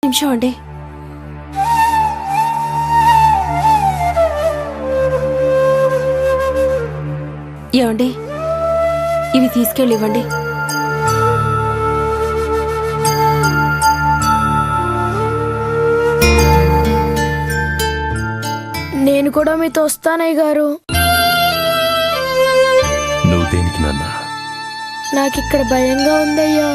నిమిషం అండి. ఏమండి, ఇవి తీసుకెళ్ళి ఇవ్వండి. నేను కూడా మీతో వస్తానయ్య గారు. నువ్వు దేనికి నాన్న? నాకిక్కడ భయంగా ఉందయ్యా.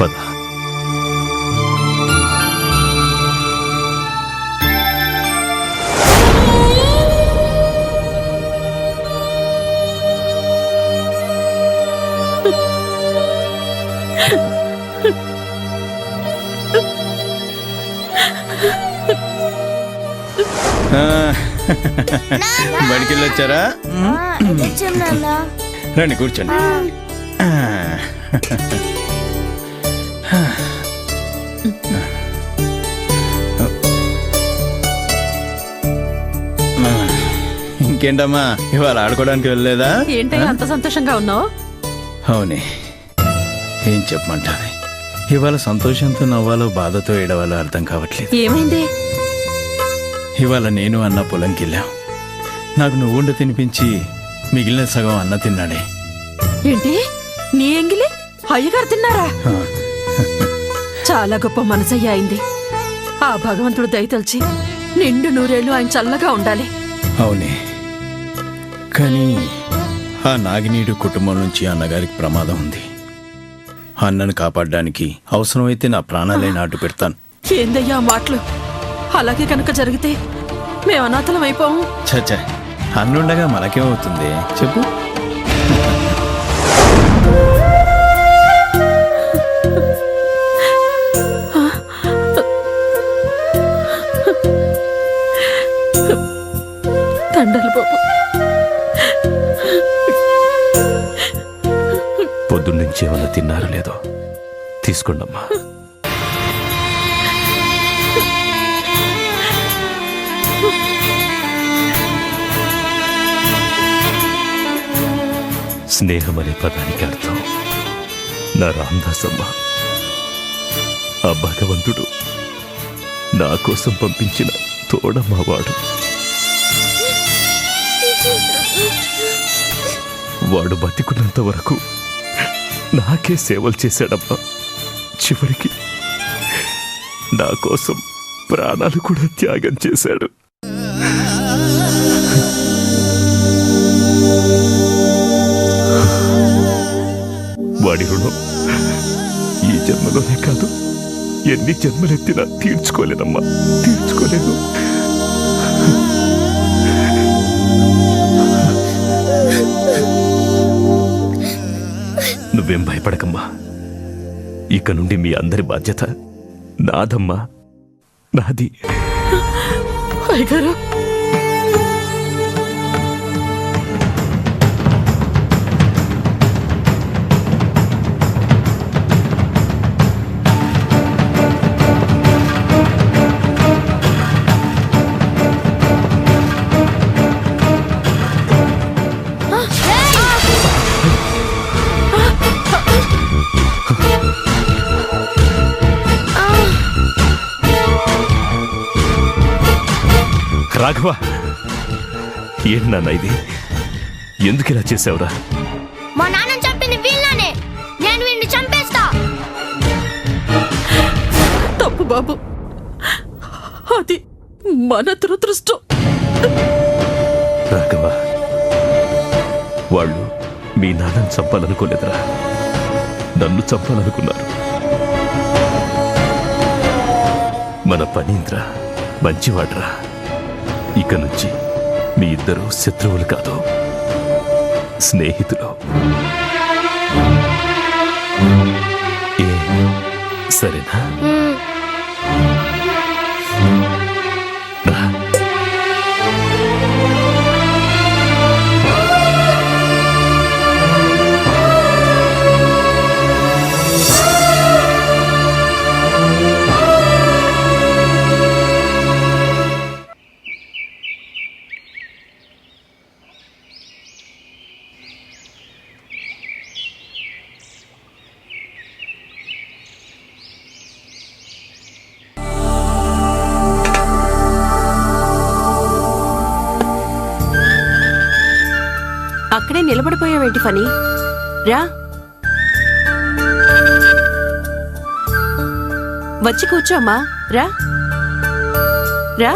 పద. బడికెళ్ళి వచ్చారా? రండి కూర్చోండి. ఇంకేంటమ్మా, ఇవాళ ఆడుకోవడానికి వెళ్ళలేదా? ఏంటయ్యా అంత సంతోషంగా ఉన్నావు? అవునే, ఏం చెప్పమంటారు, ఇవాళ సంతోషంతో నవ్వాలో బాధతో ఏడవాలో అర్థం కావట్లేదు. ఏమైంది? ఇవాళ నేను అన్న పొలంకి వెళ్ళాం. నాకు నువ్వుండ తినిపించి మిగిలిన సగం అన్న తిన్నాడే. ఏంటి, నీ ఎంగిలి అయ్యగారు తిన్నారా? చాలా గొప్ప మనసయ్య అయింది. ఆ భగవంతుడు దయతలిచి నిండు నూరేళ్లు ఆయన చల్లగా ఉండాలి. అవునే, కానీ ఆ నాగినీడు కుటుంబం నుంచి అన్నగారికి ప్రమాదం ఉంది. అన్నను కాపాడడానికి అవసరమైతే నా ప్రాణాలే నాటు పెడతాను. ఏందయ్యా మాటలు? అలాగే కనుక జరిగితే మేము అనాథలం అయిపోము. చచ్చా, అన్నుండగా మనకేమవుతుంది చెప్పు. తండ్రులు బాబు, పొద్దున్నుంచి ఏమన్నా తిన్నారో లేదో తీసుకోండమ్మా. స్నేహం అనే పదానికి అర్థం నా రామదాసమ్మ. ఆ భగవంతుడు నా కోసం పంపించిన తోడమ్మవాడు. వాడు బతికున్నంత వరకు నాకే సేవలు చేశాడమ్మా. చివరికి నా కోసం ప్రాణాలు కూడా త్యాగం చేశాడు. వాడి రుణం ఈ జన్మలోనే కాదు, ఎన్ని జన్మలెత్తినా తీర్చుకోలేనమ్మా, తీర్చుకోలేదు. నువ్వేం భయపడకమ్మా. ఇక నుండి మీ అందరి బాధ్యత నాదమ్మా, నాది. అయ్యగారు, రాఘవ, ఏంటి నాన్న ఇది? ఎందుకు ఇలా చేసావురా? మా నాన్న చంపింది వీళ్ళనే, నేను వీడిని చంపేస్తా. తప్పు బాబు, అది మన దురదృష్టం. రాఘవ, వాళ్ళు మీ నాన్నని చంపాలనుకోలేదురా, నన్ను చంపాలనుకున్నారు. మన పనీంద్ర మంచివాడ్రా. ఇక నుంచి మీ ఇద్దరు శత్రువులు కాదు, స్నేహితులు. సరేనా? రా. నిలబడిపోయావేంటి ఫనీ? రా, వచ్చి కూర్చోమ్మా. రా రా.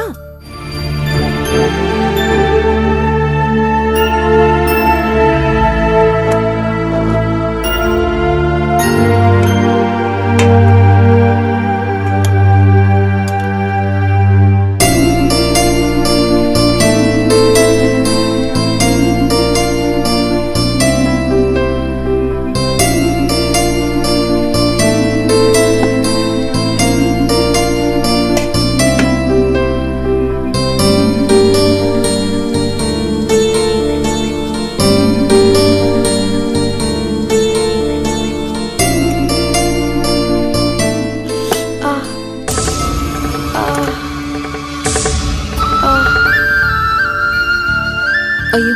అయ్యో,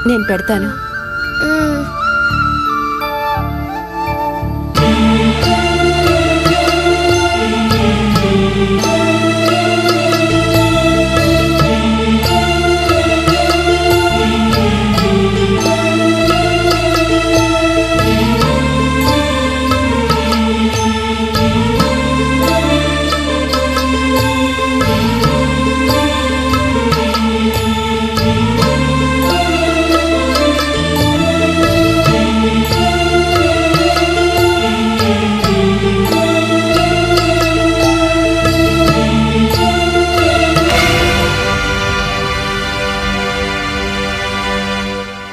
నేను పెడతాను.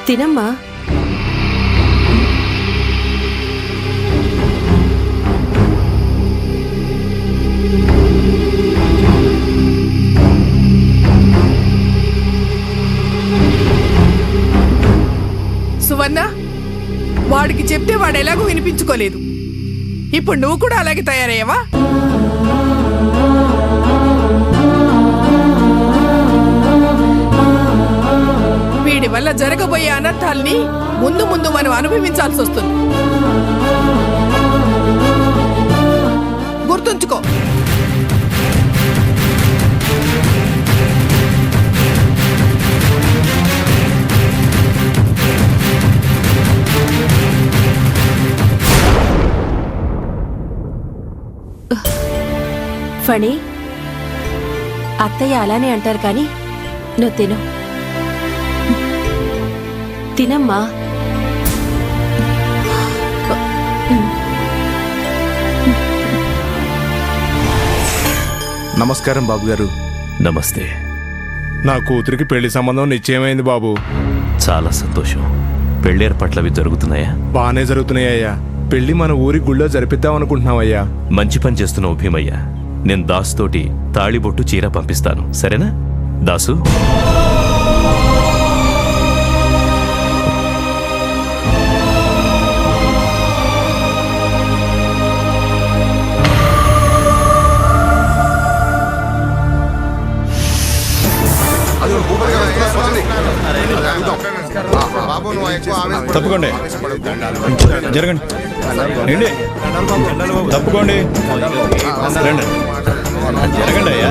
తినమ్మా. సువర్ణ, వాడికి చెప్తే వాడు ఎలాగో వినిపించుకోలేదు. ఇప్పుడు నువ్వు కూడా అలాగే తయారయ్యావా? వీడి వల్ల జరగబోయే అనర్థాల్ని ముందు ముందు మనం అనుభవించాల్సి వస్తుంది. గుర్తుంచుకో. ఫణి, అత్తయ్య అలానే అంటారు కానీ నువ్వు తిను. తినమ్మా. నమస్కారం బాబు గారు. నమస్తే. నా కూతురికి పెళ్లి సంబంధం నిశ్చయమైంది బాబు. చాలా సంతోషం. పెళ్ళేర్పాట్లవి జరుగుతున్నాయా? బాగానే జరుగుతున్నాయ్యా. పెళ్లి మన ఊరి గుళ్ళో జరిపిద్దాం అనుకుంటున్నావయ్యా. మంచి పని చేస్తున్నావు భీమయ్య. నేను దాసు తోటి తాళిబొట్టు చీర పంపిస్తాను, సరేనా? దాసు, తప్పుకోండి, జరగండి, రండి, తప్పుకోండి, రండి, జరగండి అయ్యా,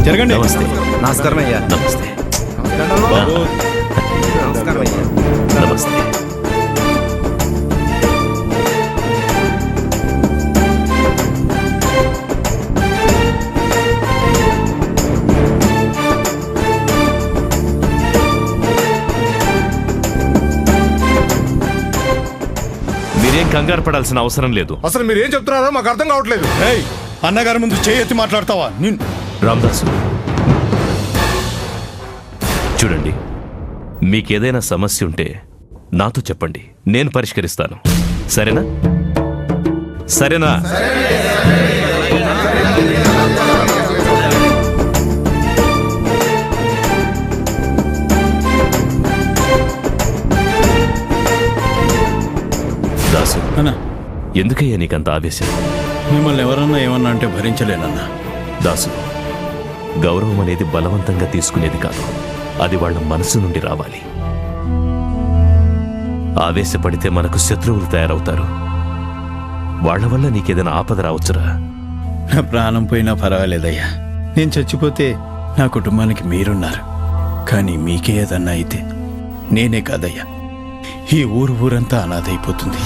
జరగండి. నమస్తే. నమస్కారం అయ్యా. నమస్తే బాబు. నమస్తే. మీరేం కంగారు పడాల్సిన అవసరం లేదు. అసలు మీరు ఏం చెప్తున్నారో మాకు అర్థం కావట్లేదు. ఏయ్, అన్నగారి ముందు చేయెత్తి మాట్లాడతావా? రామదాసు, చూడండి, మీకేదైనా సమస్య ఉంటే నాతో చెప్పండి, నేను పరిష్కరిస్తాను, సరేనా? సరేనా? దాసు, ఎందుకయ్యా నీకంత ఆవేశం? మిమ్మల్ని ఎవరన్నా ఏమన్నా అంటే భరించలేనన్నా. దాసు, గౌరవం అనేది బలవంతంగా తీసుకునేది కాదు, అది వాళ్ళ మనసు నుండి రావాలి. ఆవేశపడితే మనకు శత్రువులు తయారవుతారు. వాళ్ళ వల్ల నీకేదైనా ఆపద రావచ్చురా. నా ప్రాణం పోయినా పర్వాలేదయ్యా. నేను చచ్చిపోతే నా కుటుంబానికి మీరున్నారు. కానీ మీకే ఏదన్నా అయితే నేనే కాదయ్యా, ఈ ఊరంతా అనాథైపోతుంది.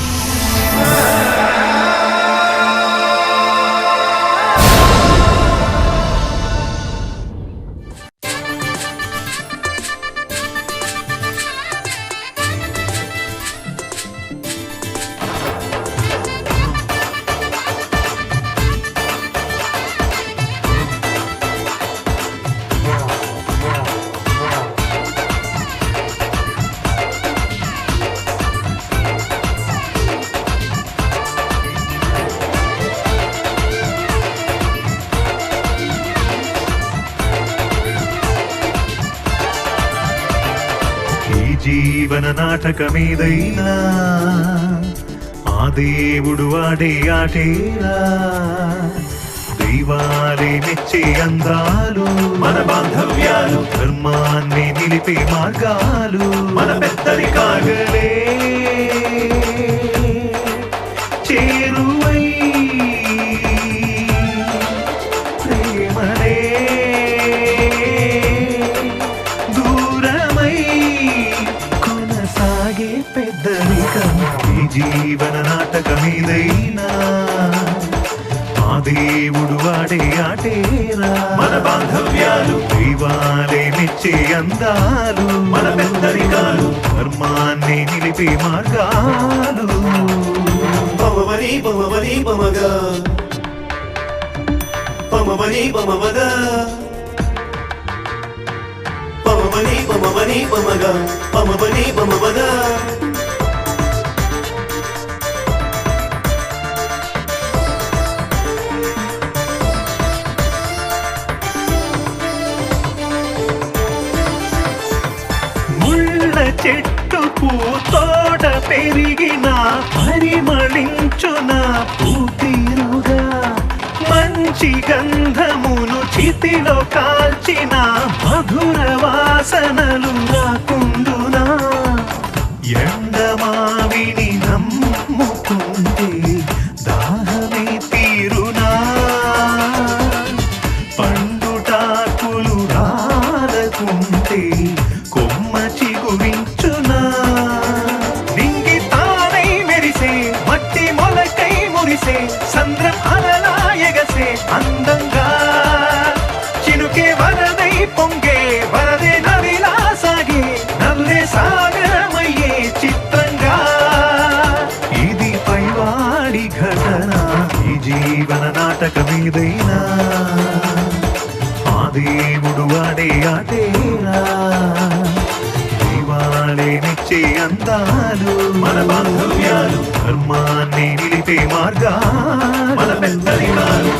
జీవన నాటకమేదైనా ఆ దేవుడు ఆడే ఆటేరా, దైవాలే మెచ్చే అందాలు మన బాంధవ్యాలు, ధర్మాన్ని నిలిపే మార్గాలు మన పెద్దరికాగలే చేరువై ప్రేమలే దూరమై కొనసాగే పెద్దరికం. ఈ జీవన నాటకమేదైనా ఆ దేవుడు వాడే ఆటేరా, మన బాంధవ్యాలు దైవాలే మెచ్చే అందాలు మన పెద్దరికాలు, ధర్మాన్ని నిలిపే మార్గాలు. పమవని పమవని పమగా పమవని పమవగా పమవని పమవని పమగా పమవని పమవగా. ముళ్ళ చెట్టు పూతోట పెరిగిన పరిమళించున పూతీరుగా, మంచి గంధమును చితిలో కాల్చిన మధుర వాసనలు రాకుండునా, ఎండమావిని నమ్ముకుంటే దాహమే తీరునా, పండుటాకులు రాలకుంటే కొమ్మ చిగురించునా, నింగి తానై మెరిసే మట్టి మొలకై మురిసే సంద్రం అలలా ఎగసే అందంగా, చినుకే వరదై పొంగే వరదే నదిలా సాగే నల్లే సాగరమయ్యే చిత్రంగా. ఇది పైవాడి ఘటన, ఈ జీవన నాటకమేదైనా ఆ దేవుడు వాడే ఆటేరా, దైవాలే మెచ్చే అందాలు మన బాంధవ్యాలు, ధర్మాన్ని నిలిపే మార్గాలు మన పెద్దరికాలు.